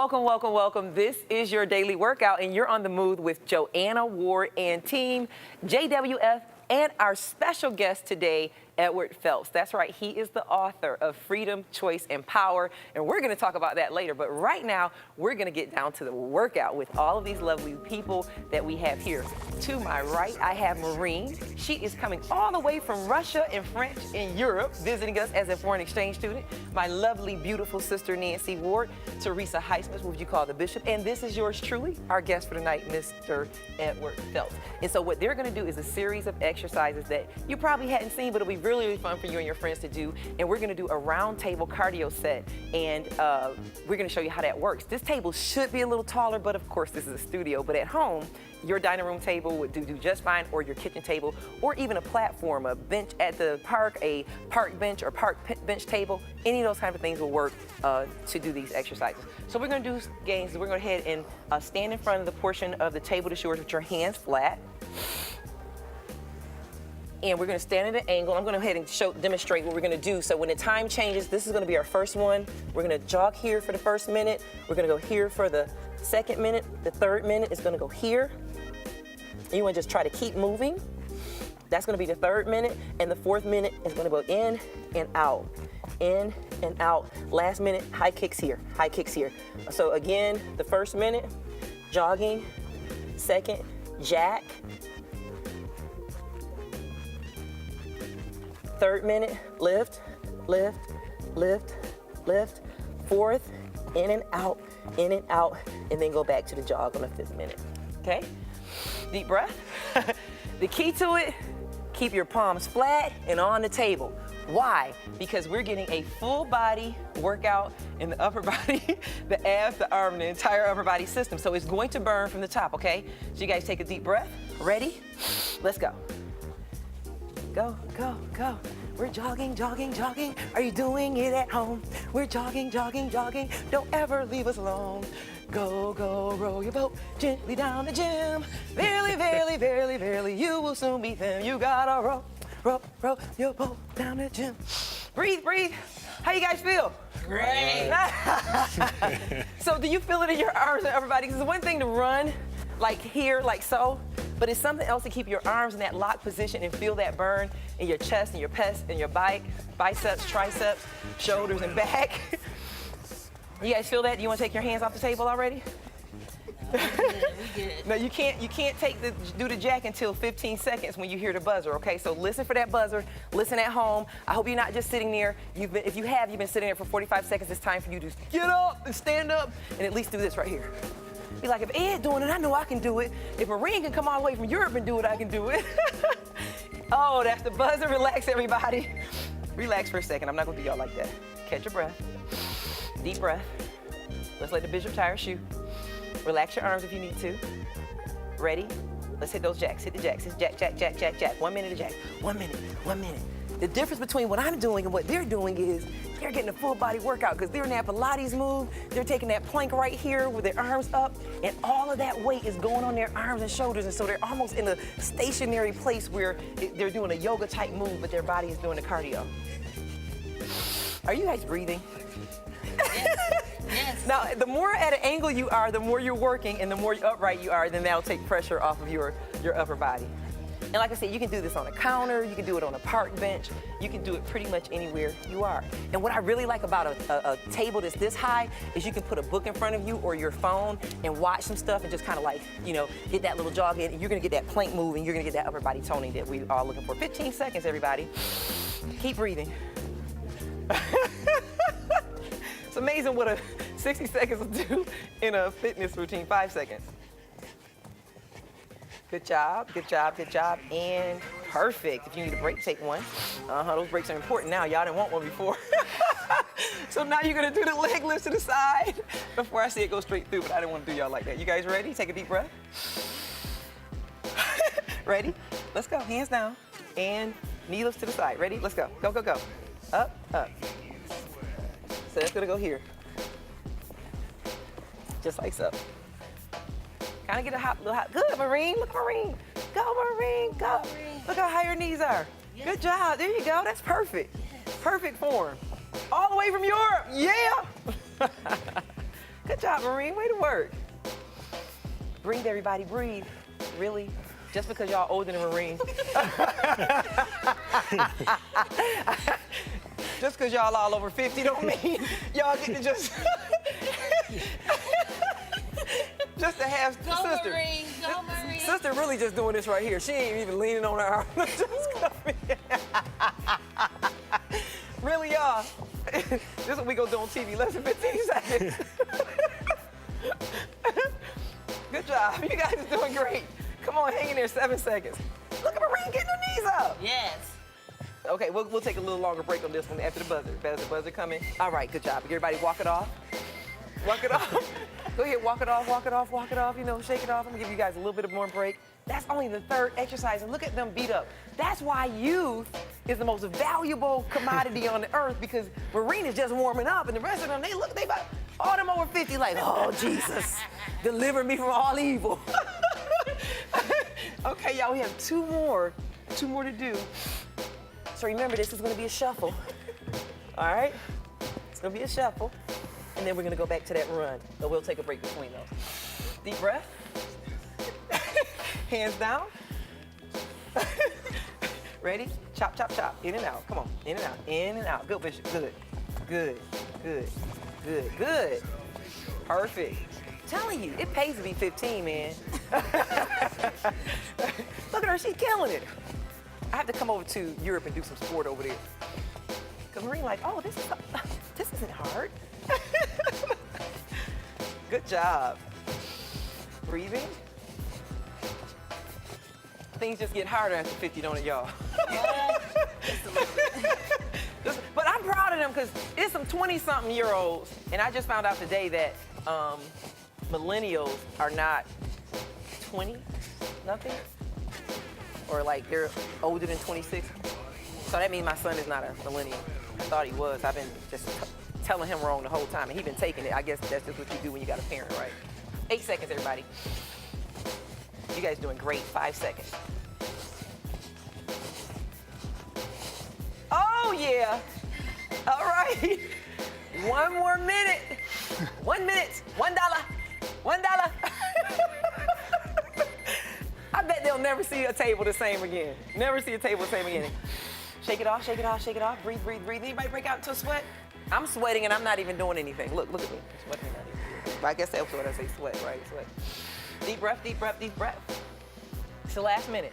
Welcome, welcome, welcome. This is your daily workout, and you're on the move with JoAnna, Ward, and team, JWF, and our special guest today, Edward Phelps. That's right, he is the author of Freedom, Choice, and Power, and we're gonna talk about that later. But right now, we're gonna get down to the workout with all of these lovely people that we have here. To my right, I have Maureen. She is coming all the way from Russia and French in Europe, visiting us as a foreign exchange student. My lovely, beautiful sister, Nancy Ward. Teresa Heisman, what you call the bishop. And this is yours truly, our guest for tonight, Mr. Edward Phelps. And so what they're gonna do is a series of exercises that you probably hadn't seen, but it'll be really, really fun for you and your friends to do. And we're gonna do a round table cardio set, and we're gonna show you how that works. This table should be a little taller, but of course this is a studio. But at home, your dining room table would do just fine, or your kitchen table, or even a platform, a bench at the park, a park bench or park bench table. Any of those kind of things will work to do these exercises. So we're gonna do games. We're gonna go ahead and stand in front of the portion of the table that's yours with your hands flat. And we're gonna stand at an angle. I'm gonna go ahead and demonstrate what we're gonna do. So when the time changes, this is gonna be our first one. We're gonna jog here for the first minute. We're gonna go here for the second minute. The third minute is gonna go here. You wanna just try to keep moving. That's gonna be the third minute. And the fourth minute is gonna go in and out, in and out. Last minute, high kicks here, high kicks here. So again, the first minute, jogging. Second, jack. Third minute, lift, lift, lift, lift. Fourth, in and out, and then go back to the jog on the fifth minute, okay? Deep breath. The key to it, keep your palms flat and on the table. Why? Because we're getting a full body workout in the upper body, the abs, the arm, the entire upper body system. So it's going to burn from the top, okay? So you guys take a deep breath. Ready? Let's go. Go, go, go. We're jogging, jogging, jogging. Are you doing it at home? We're jogging, jogging, jogging. Don't ever leave us alone. Go, go, row your boat gently down the gym. Verily, verily, verily, verily, you will soon beat them. You gotta row, row, row your boat down the gym. Breathe, breathe. How you guys feel? Great. So do you feel it in your arms and upper body? Because it's one thing to run like here, like so, but it's something else to keep your arms in that locked position and feel that burn in your chest and your chest and your biceps, triceps, shoulders, and back. You guys feel that? Do you want to take your hands off the table already? We good. No, you can't do the jack until 15 seconds when you hear the buzzer, okay? So listen for that buzzer, listen at home. I hope you're not just sitting there. If you've been sitting there for 45 seconds, it's time for you to get up and stand up and at least do this right here. Be like, if Ed doing it, I know I can do it. If Maureen can come all the way from Europe and do it, I can do it. Oh, that's the buzzer. Relax, everybody. Relax for a second. I'm not gonna do y'all like that. Catch your breath. Deep breath. Let's let the bishop tie her shoe. Relax your arms if you need to. Ready? Let's hit those jacks. Hit the jacks. It's jack, jack, jack, jack, jack. 1 minute to jack. 1 minute. 1 minute. The difference between what I'm doing and what they're doing is they're getting a full body workout because they're in that Pilates move. They're taking that plank right here with their arms up, and all of that weight is going on their arms and shoulders, and so they're almost in a stationary place where they're doing a yoga type move, but their body is doing the cardio. Are you guys breathing? Yes. Yes. Now, the more at an angle you are, the more you're working, and the more upright you are, then that'll take pressure off of your upper body. And like I said, you can do this on a counter, you can do it on a park bench, you can do it pretty much anywhere you are. And what I really like about a table that's this high is you can put a book in front of you or your phone and watch some stuff and just kind of like, get that little jog in, and you're gonna get that plank move, and you're gonna get that upper body toning that we are looking for. 15 seconds, everybody. Keep breathing. It's amazing what a 60 seconds will do in a fitness routine. 5 seconds. Good job, good job, good job, and perfect. If you need a break, take one. Those breaks are important now. Y'all didn't want one before. So now you're gonna do the leg lift to the side. Before I see it go straight through, but I didn't want to do y'all like that. You guys ready? Take a deep breath. Ready? Let's go, hands down. And knee lifts to the side. Ready? Let's go, go, go, go. Up, up. So that's gonna go here. Just like so. Kind of get a little hop. Good, Maureen. Look, Maureen. Go, Maureen. Go. Look how high your knees are. Yes. Good job. There you go. That's perfect. Yes. Perfect form. All the way from Europe. Yeah. Good job, Marine. Way to work. Breathe, everybody. Breathe. Really? Just because y'all older than Marine. Just because y'all all over 50 don't mean y'all get to just just to have Go, sister. Marine. Go, Marine. Sister really just doing this right here. She ain't even leaning on her arm. Just coming. Really, y'all. This is what we gonna do on TV. Less than 15 seconds. Good job. You guys are doing great. Come on, hang in there 7 seconds. Look at Marine getting her knees up. Yes. Okay, we'll take a little longer break on this one after the buzzer. As the buzzer coming. All right, good job. Everybody walk it off. Walk it off. Go ahead, walk it off, walk it off, walk it off. You know, shake it off. I'm gonna give you guys a little bit of more break. That's only the third exercise, and look at them beat up. That's why youth is the most valuable commodity on the earth, because Marine is just warming up, and the rest of them, they about all them over 50 like, oh, Jesus, deliver me from all evil. Okay, y'all, we have two more to do. So remember, this is gonna be a shuffle. All right? It's gonna be a shuffle, and then we're gonna go back to that run, but we'll take a break between those. Deep breath. Hands down. Ready? Chop, chop, chop. In and out. Come on. In and out. In and out. Good, Bishop. Good. Good. Good. Good. Good. Perfect. I'm telling you, it pays to be 15, man. Look at her. She's killing it. I have to come over to Europe and do some sport over there. Because Marine like, oh, this isn't hard. Good job. Breathing. Things just get harder after 50, don't it, y'all? But I'm proud of them because it's some 20-something-year-olds, and I just found out today that millennials are not 20-nothing, or like they're older than 26. So that means my son is not a millennial. I thought he was. I've been just telling him wrong the whole time, and he's been taking it. I guess that's just what you do when you got a parent, right? 8 seconds, everybody. You guys doing great. 5 seconds. Oh, yeah. All right. 1 more minute. 1 minute. $1. $1. I bet they'll never see a table the same again. Never see a table the same again. Shake it off, shake it off, shake it off. Breathe, breathe, breathe. Anybody break out into a sweat? I'm sweating and I'm not even doing anything. Look at me. I'm sweating. I guess that's what I say, sweat, right? Sweat. Deep breath, deep breath, deep breath. It's the last minute.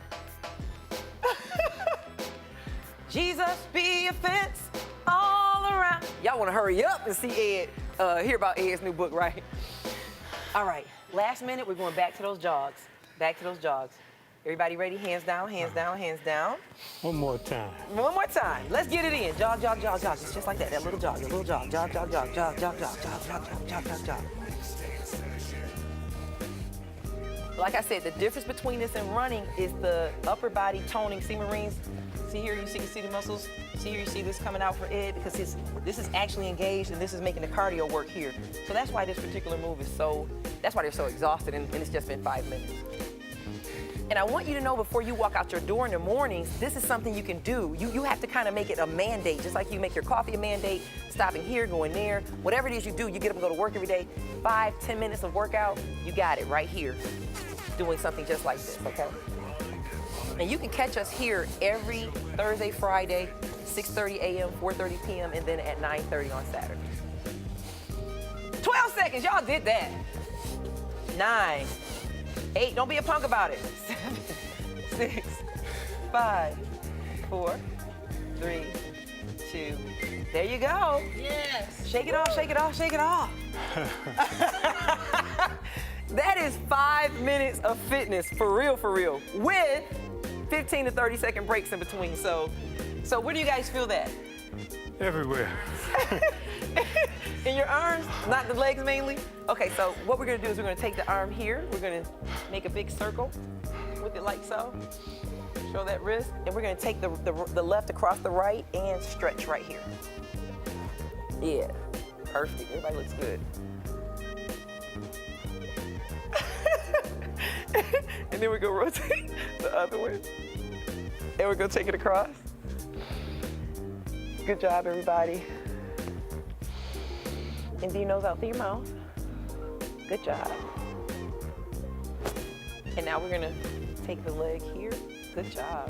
Jesus be a fence all around. Y'all want to hurry up and see Ed, hear about Ed's new book, right? All right, last minute, we're going back to those jogs. Back to those jogs. Everybody ready? Hands down, hands down, hands down. One more time. One more time. Let's get it in. Jog, jog, jog, jog. It's just like that. That little jog, your little jog. Jog, jog, jog, jog, jog, jog, jog, jog, jog, jog, jog. Like I said, the difference between this and running is the upper body toning. See, Marines? See here, you see the muscles? See here, you see this coming out for Ed? Because this is actually engaged and this is making the cardio work here. So that's why this particular move is that's why they're so exhausted, and it's just been 5 minutes. And I want you to know before you walk out your door in the mornings, this is something you can do. You have to kind of make it a mandate, just like you make your coffee a mandate, stopping here, going there. Whatever it is you do, you get up and go to work every day, 5-10 minutes of workout, you got it right here, doing something just like this, okay? And you can catch us here every Thursday, Friday, 6:30 a.m., 4:30 p.m., and then at 9:30 on Saturday. 12 seconds, y'all did that. 9, 8, don't be a punk about it. 7, 6, 5, 4, 3, 2. There you go. Yes. Shake it off, shake it off, shake it off. That is 5 minutes of fitness, for real, with 15 to 30 second breaks in between. So where do you guys feel that? Everywhere. In your arms, not the legs mainly? Okay, so what we're gonna do is we're gonna take the arm here, we're gonna make a big circle with it like so. Show that wrist, and we're gonna take the left across the right and stretch right here. Yeah, perfect, everybody looks good. And then we're gonna rotate the other way. And we're gonna take it across. Good job, everybody. Empty your nose out through your mouth. Good job. And now we're gonna take the leg here. Good job.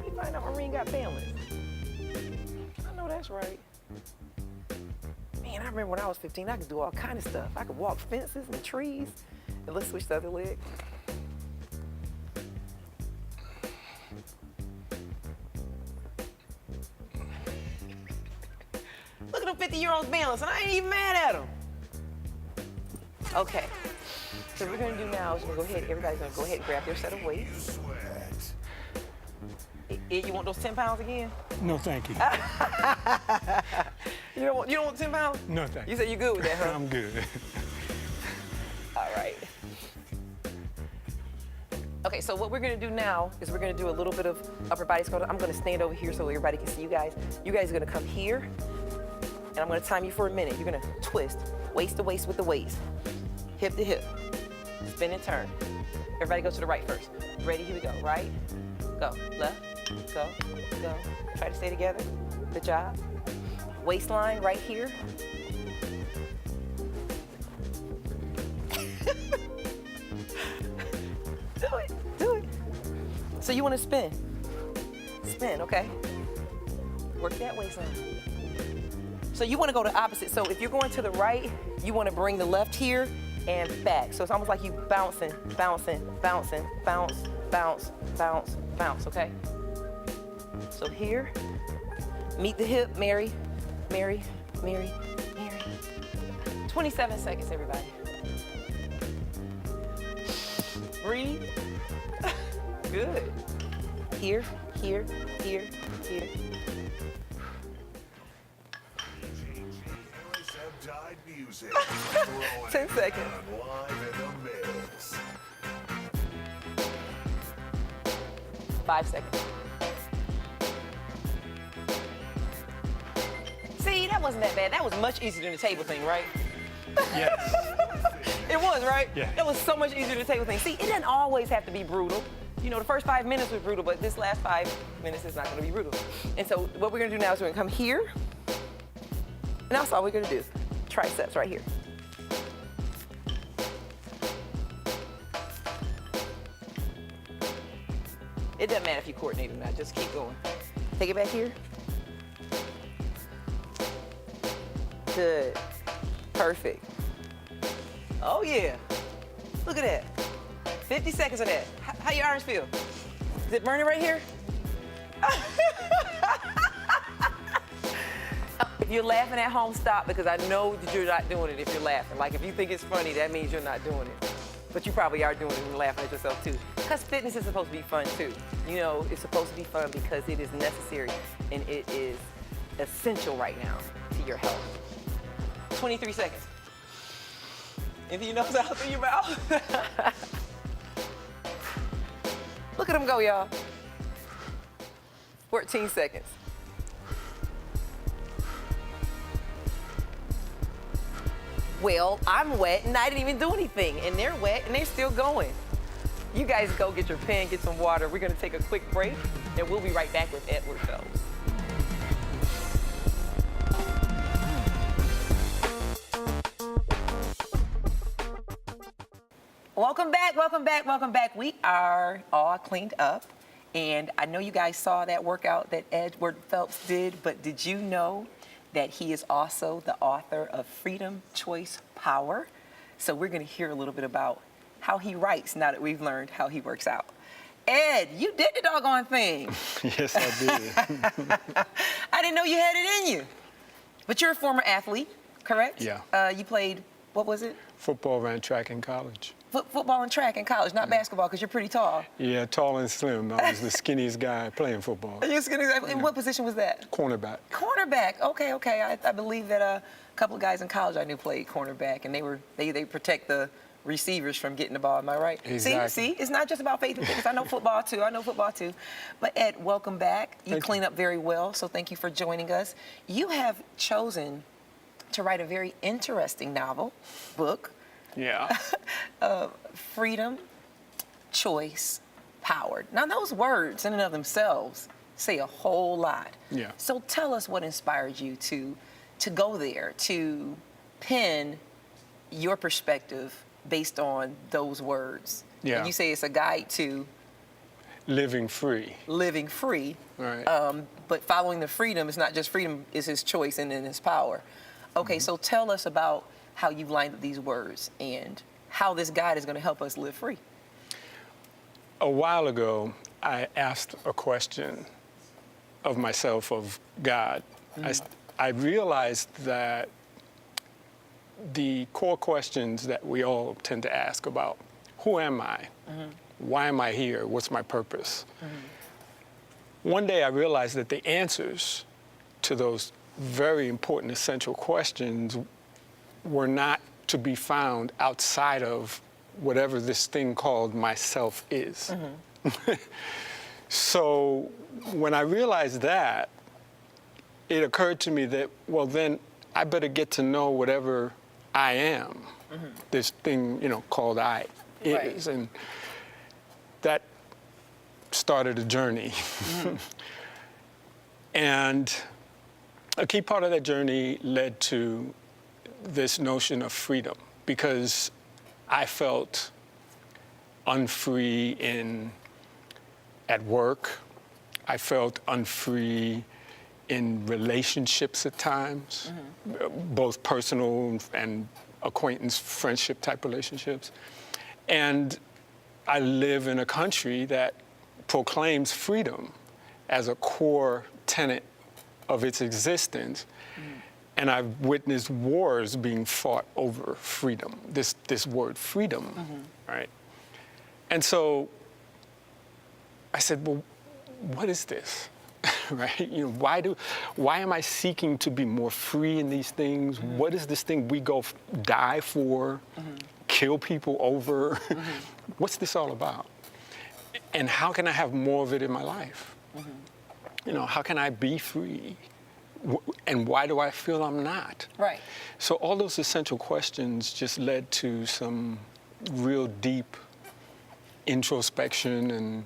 You find out Marine got balance. I know that's right. Man, I remember when I was 15, I could do all kind of stuff. I could walk fences and trees. And let's switch the other leg. Look at them 50-year-olds balance, and I ain't even mad at them. Okay. So what we're gonna do now is we're gonna go ahead, everybody's gonna go ahead and grab their set of weights. Ed, you want those 10 pounds again? No, thank you. You don't want 10 pounds? No, thank you. You said you're good with that, huh? I'm good. All right. Okay, so what we're gonna do now is we're gonna do a little bit of upper body squat. I'm gonna stand over here so everybody can see you guys. You guys are gonna come here, and I'm gonna time you for a minute. You're gonna twist, waist to waist with the weights, hip to hip, spin and turn. Everybody go to the right first. Ready, here we go. Right, go, left, go, go. Try to stay together. Good job. Waistline right here. Do it. So you want to spin. Spin, okay. Work that waistline. So you want to go the opposite. So if you're going to the right, you want to bring the left here and back. So it's almost like you bouncing, bouncing, bouncing, bounce, bounce, bounce, bounce, okay? So here, meet the hip, Mary, Mary, Mary, Mary. 27 seconds, everybody. Breathe. Good. Here, here, here, here. 10 seconds. 5 seconds. See, that wasn't that bad. That was much easier than the table thing, right? Yes. It was, right? Yeah. It was so much easier than the table thing. See, it doesn't always have to be brutal. You know, the first 5 minutes was brutal, but this last 5 minutes is not gonna be brutal. And so what we're gonna do now is we're gonna come here, and that's all we're gonna do. Triceps right here. It doesn't matter if you coordinate or not, just keep going. Take it back here. Good, perfect. Oh yeah, look at that. 50 seconds of that. How your arms feel? Is it burning right here? If you're laughing at home, stop, because I know that you're not doing it if you're laughing. Like if you think it's funny, that means you're not doing it. But you probably are doing it and you're laughing at yourself too. Because fitness is supposed to be fun too. You know, it's supposed to be fun because it is necessary and it is essential right now to your health. 23 seconds. Anything your nose out through your mouth? Look at them go, y'all. 14 seconds. Well, I'm wet and I didn't even do anything, and they're wet and they're still going. You guys go get your pen, get some water. We're gonna take a quick break and we'll be right back with Edward Phelps. Welcome back, welcome back, welcome back. We are all cleaned up, and I know you guys saw that workout that Edward Phelps did, but did you know that he is also the author of Freedom, Choice, Power? So we're gonna hear a little bit about how he writes now that we've learned how he works out. Ed, you did the doggone thing. Yes, I did. I didn't know you had it in you. But you're a former athlete, correct? Yeah. You played, what was it? Football, ran track in college. Football and track in college, not basketball, because you're pretty tall. Yeah, tall and slim. I was the skinniest guy playing football. You're skinny. And what position was that? Cornerback. Cornerback. Okay, okay. I believe that a couple of guys in college I knew played cornerback, and they protect the receivers from getting the ball. Am I right? Exactly. See, it's not just about faith and fitness. I know football too. But Ed, welcome back. You clean up very well, so thank you for joining us. You have chosen to write a very interesting book. Yeah. Freedom, choice, power. Now those words in and of themselves say a whole lot. Yeah. So tell us what inspired you to go there, to pen your perspective based on those words. Yeah. And you say it's a guide to Living free. living free. Right. But following the freedom is not just freedom, is his choice and in his power. Okay, so tell us about how you've lined up these words and how this guide is going to help us live free. A while ago, I asked a question of myself, of God. I realized that the core questions that we all tend to ask about, who am I? Why am I here? What's my purpose? One day I realized that the answers to those very important, essential questions were not to be found outside of whatever this thing called myself is. So when I realized that, it occurred to me that, well, then I better get to know whatever I am, this thing, called I is. Right. And that started a journey. And a key part of that journey led to this notion of freedom, because I felt unfree at work. I felt unfree in relationships at times, both personal and acquaintance, friendship type relationships. And I live in a country that proclaims freedom as a core tenet of its existence. And I've witnessed wars being fought over freedom, this word freedom, right? And so I said, well, what is this, right? Why am I seeking to be more free in these things? What is this thing we go die for, kill people over? What's this all about? And how can I have more of it in my life? How can I be free? And why do I feel I'm not? Right. So all those essential questions just led to some real deep introspection and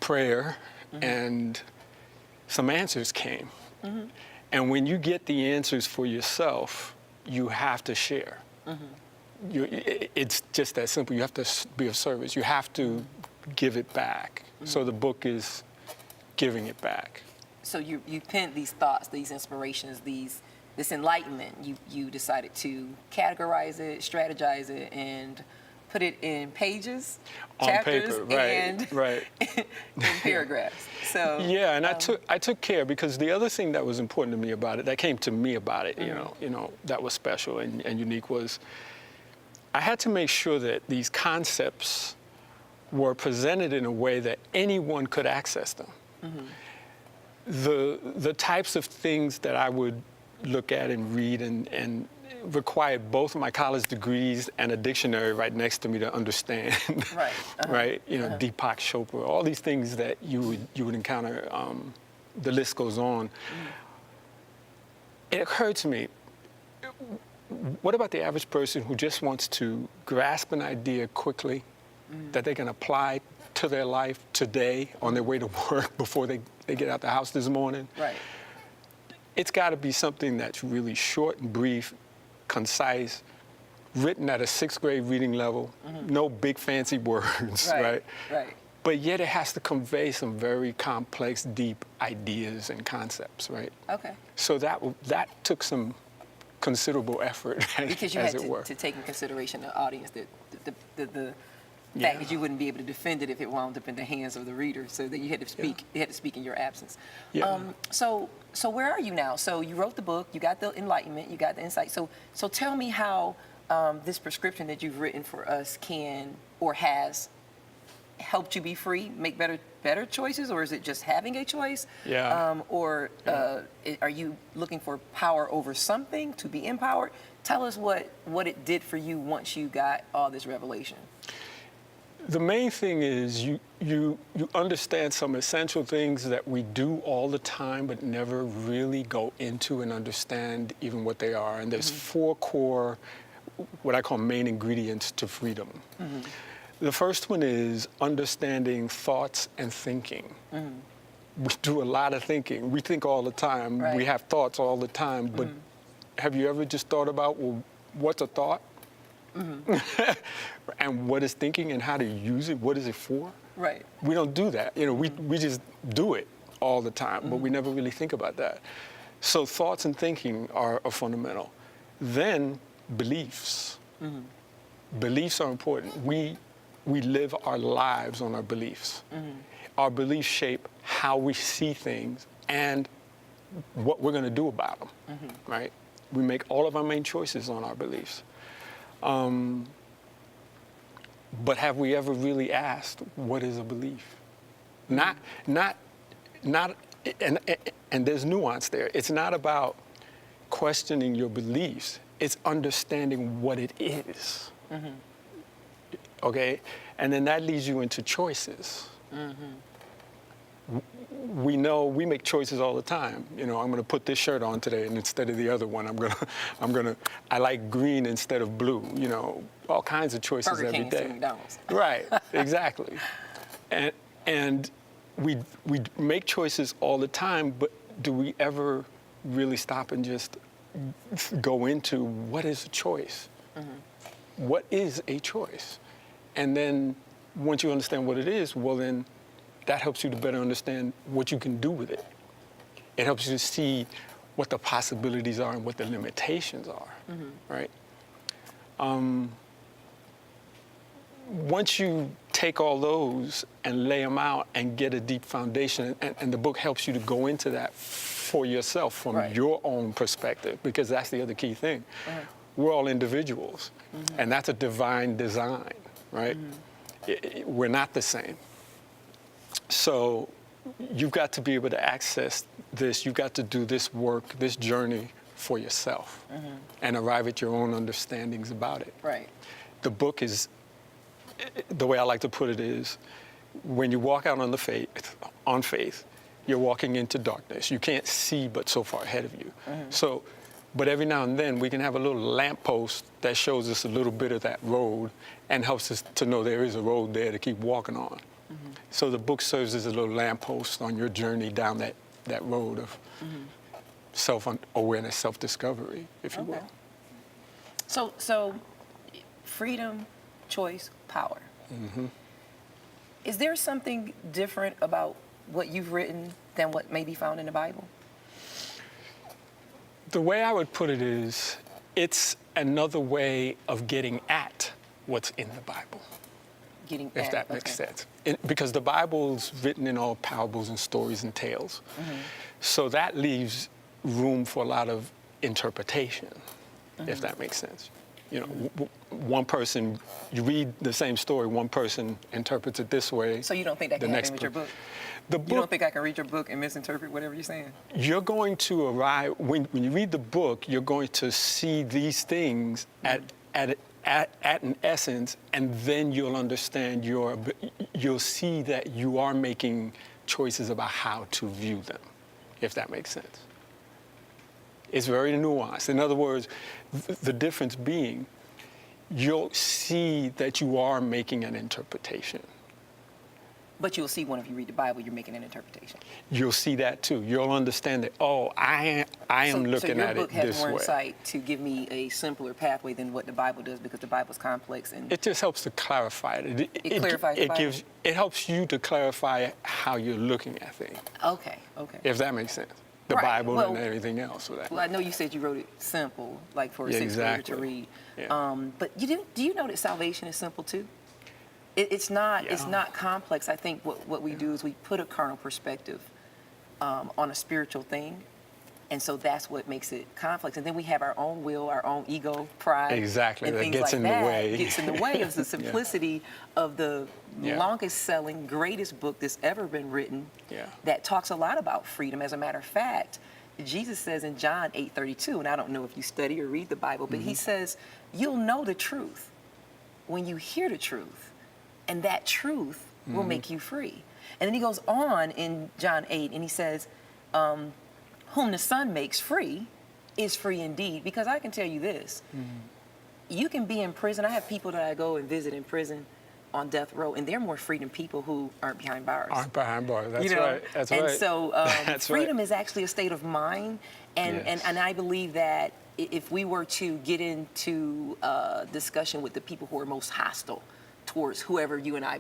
prayer, and some answers came. And when you get the answers for yourself, you have to share. It's just that simple. You have to be of service. You have to give it back. So the book is giving it back. So you penned these thoughts, these inspirations, this enlightenment. You decided to categorize it, strategize it, and put it in pages, On chapters, paper, right, and right. in paragraphs. So yeah, and I took care, because the other thing that was important to me about it, that came to me about it, that was special and unique, was I had to make sure that these concepts were presented in a way that anyone could access them. The types of things that I would look at and read and required both of my college degrees and a dictionary right next to me to understand. Right. Right. Deepak Chopra, all these things that you would encounter. The list goes on. It occurred to me, what about the average person who just wants to grasp an idea quickly that they can apply to their life today on their way to work before they get out the house this morning? Right. It's got to be something that's really short and brief, concise, written at a 6th grade reading level, no big fancy words, right? Right. But yet it has to convey some very complex, deep ideas and concepts, right? Okay. So that took some considerable effort, Because you as had it were. to take in consideration the audience, the Yeah. fact that you wouldn't be able to defend it if it wound up in the hands of the reader, so that you had to speak. You had to speak in your absence. Yeah. So where are you now? So you wrote the book, you got the enlightenment, you got the insight. So tell me how this prescription that you've written for us can or has helped you be free, make better choices, or is it just having a choice? Yeah. Are you looking for power over something to be empowered? Tell us what it did for you once you got all this revelation. The main thing is you understand some essential things that we do all the time but never really go into and understand even what they are. And there's 4 core, what I call main ingredients to freedom. The first one is understanding thoughts and thinking. We do a lot of thinking. We think all the time. Right. We have thoughts all the time. But have you ever just thought about, well, what's a thought? And what is thinking and how to use it, what is it for? Right. We don't do that. We just do it all the time, but we never really think about that. So thoughts and thinking are fundamental. Then beliefs. Beliefs are important. We live our lives on our beliefs. Our beliefs shape how we see things and what we're going to do about them, right? We make all of our main choices on our beliefs. But have we ever really asked, what is a belief? And there's nuance there. It's not about questioning your beliefs. It's understanding what it is. Okay? And then that leads you into choices. We know we make choices all the time. I'm going to put this shirt on today, and instead of the other one, I like green instead of blue. All kinds of choices Burger every King day. to McDonald's. Right, exactly. And we make choices all the time, but do we ever really stop and just go into what is a choice? What is a choice? And then once you understand what it is, well then that helps you to better understand what you can do with it. It helps you to see what the possibilities are and what the limitations are, right? Once you take all those and lay them out and get a deep foundation, and the book helps you to go into that for yourself from your own perspective, because that's the other key thing. We're all individuals, and that's a divine design, right? We're not the same. So you've got to be able to access this. You've got to do this work, this journey for yourself, and arrive at your own understandings about it. Right. The book is, the way I like to put it is, when you walk out on faith, you're walking into darkness. You can't see but so far ahead of you. So, but every now and then we can have a little lamppost that shows us a little bit of that road and helps us to know there is a road there to keep walking on. So the book serves as a little lamppost on your journey down that road of self-awareness, self-discovery, if you will. So freedom, choice, power. Is there something different about what you've written than what may be found in the Bible? The way I would put it is, it's another way of getting at what's in the Bible, if that makes sense. Because the Bible's written in all parables and stories and tales. So that leaves room for a lot of interpretation, if that makes sense. One person, you read the same story, one person interprets it this way. So you don't think that can happen with your book? You don't think I can read your book and misinterpret whatever you're saying? You're going to arrive, when you read the book, you're going to see these things at an essence, and then you'll understand you'll see that you are making choices about how to view them, if that makes sense. It's very nuanced. In other words, the difference being, you'll see that you are making an interpretation. But you'll see when if you read the Bible, you're making an interpretation. You'll see that too. You'll understand that, I am looking at it this way. So your book has more insight to give me a simpler pathway than what the Bible does, because the Bible's complex. And it just helps to clarify it. It clarifies the Bible? It helps you to clarify how you're looking at things. Okay. If that makes sense. The Bible and everything else. Well, I know you said you wrote it simple, like for a sixth grader to read. But do you know that salvation is simple too? It's not complex. I think what we do is we put a carnal perspective on a spiritual thing, and so that's what makes it complex. And then we have our own will, our own ego, pride, exactly, and that things gets like in the way. Gets in the way of the simplicity of the longest-selling, greatest book that's ever been written. That talks a lot about freedom. As a matter of fact, Jesus says in John 8:32, and I don't know if you study or read the Bible, but he says, "You'll know the truth when you hear the truth, and that truth will make you free." And then he goes on in John 8, and he says, "Whom the Son makes free is free indeed." Because I can tell you this, you can be in prison. I have people that I go and visit in prison on death row, and they're more free than people who aren't behind bars. That's right. That's right. And so That's freedom is actually a state of mind, and I believe that if we were to get into a discussion with the people who are most hostile towards whoever you and I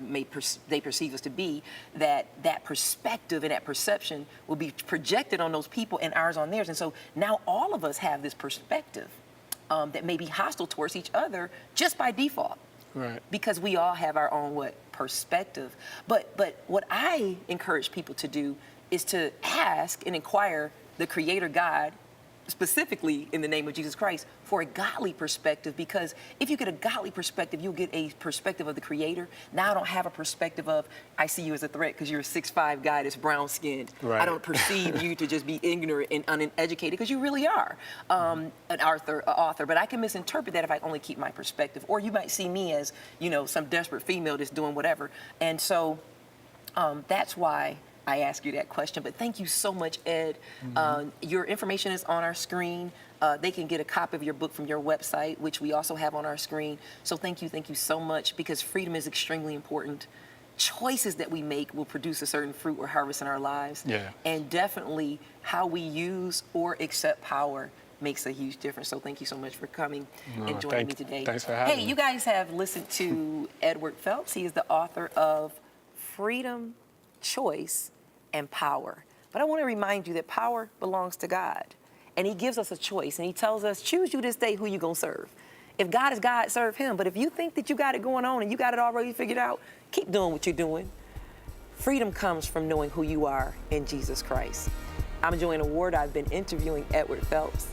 they perceive us to be, that perspective and that perception will be projected on those people and ours on theirs. And so now all of us have this perspective that may be hostile towards each other just by default. Right. Because we all have our own perspective. But what I encourage people to do is to ask and inquire the Creator God, specifically in the name of Jesus Christ, for a godly perspective. Because if you get a godly perspective, you'll get a perspective of the Creator. Now I don't have a perspective of, I see you as a threat because you're a 6'5" guy that's brown skinned. Right. I don't perceive you to just be ignorant and uneducated, because you really are an author. But I can misinterpret that if I only keep my perspective. Or you might see me as, some desperate female that's doing whatever. And so that's why I ask you that question. But thank you so much, Ed. Your information is on our screen. They can get a copy of your book from your website, which we also have on our screen. So thank you so much, because freedom is extremely important. Choices that we make will produce a certain fruit or harvest in our lives. Yeah. And definitely how we use or accept power makes a huge difference. So thank you so much for coming and joining me today. Thanks for having me. Hey, you guys have listened to Edward Phelps. He is the author of Freedom, Choice, and Power. But I want to remind you that power belongs to God. And he gives us a choice. And he tells us, choose you this day who you're going to serve. If God is God, serve him. But if you think that you got it going on and you got it already figured out, keep doing what you're doing. Freedom comes from knowing who you are in Jesus Christ. I'm JoAnna Ward. I've been interviewing Edward Phelps.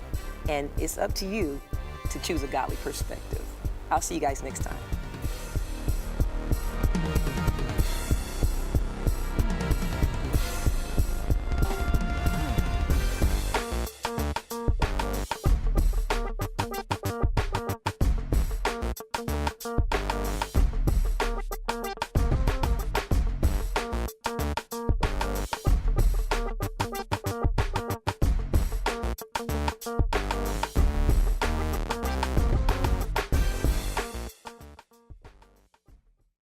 And it's up to you to choose a godly perspective. I'll see you guys next time.